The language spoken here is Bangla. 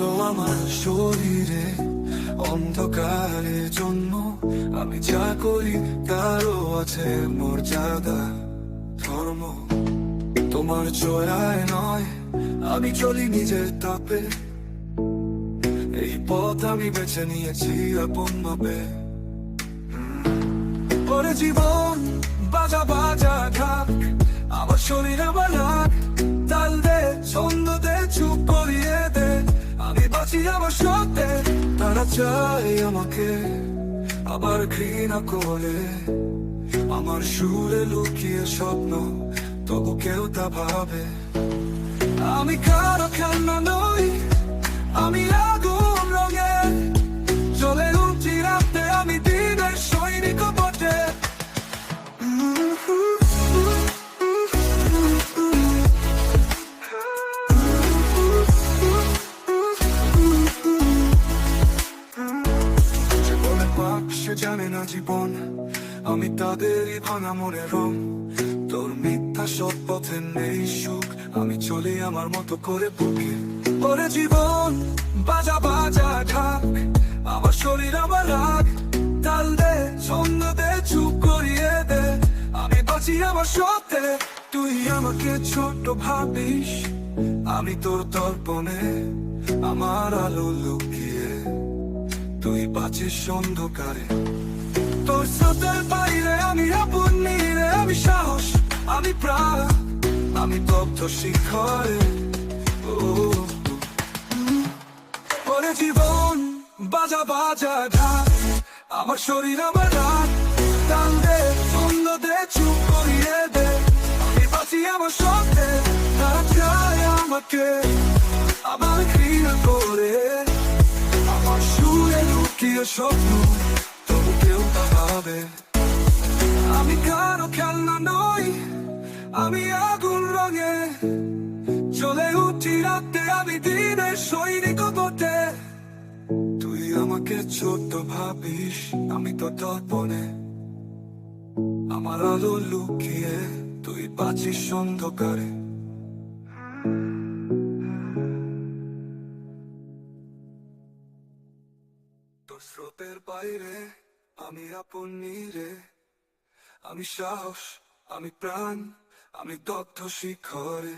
আলো আমার শরীরে অন্ধকারের জন্য আমি যা করি তারও আছে মর্যাদা ধর্ম। তোমার চয়ায় নয় আমি চলি নিজের তাপে, এই পথ আমি বেছে নিয়েছি আপন ভাবে। ওরে জীবন বাজা বাজা ঢাক, আমার শরীর আমার রাগ, তাল দে ছন্দ দে চুপ করিয়ে দে, আমি বাঁচি আমার সত্যে। তারা চাই আমাকে আবার ঘৃণা করে, আমার সুরে লুকিয়ে স্বপ্ন তবু কেউ তা ভাবে। আমি কারো খেলনা নই, আমি আগুন রঙে জ্বলে উঠি রাতে, আমি দিনের সৈনিক বটে। জীবনের পাক সে জানে না জীবন, আমি তাদেরই ভাঙা মনের রং। তোর মিথ্যা সৎ পথে নেই সুখ, আমি চলি আমার মতো করে বুকে। ওরে জীবন বাজা বাজা ঢাক, আমার শরীর আমার রাগ, তাল দে ছন্দ দে চুপ করিয়ে দে, আমি বাঁচি আমার সত্যে। তুই আমাকে ছোট ভাবিস, আমি তোর দর্পণে আমার আলো লুকিয়ে, তুই বাঁচিস অন্ধকারে। তোর স্রোতের বাইরে আমি আপন নীরে, আমি সাহস আমি প্রাণ, আমি দগ্ধ শিখরে। ওরে জীবন বাজা বাজা ঢাক, আমার শরীর আমার রাত, টান দে ছন্দ দে চুপ করিয়ে দে, আমি বাঁচি আমার সত্যে। তারা চায় আমাকে আবার ঘৃণা করে, আমার সুরে লুকিয়ে স্বপ্ন তবু কেউ তা ভাবে। আমি কারো খেলনা নই, আমি আগুন রঙে জ্বলে উঠি রাতে, আমি দিনের সৈনিক বটে। তুই আমাকে ছোট ভাবিস, আমি তো দর্পণে আমার আলো লুকিয়ে, তুই বাঁচিস অন্ধকারে। তোর স্রোতের বাইরে আমি আপন নীরে, আমি সাহস আমি প্রাণ, আমি দগ্ধ শিখরে।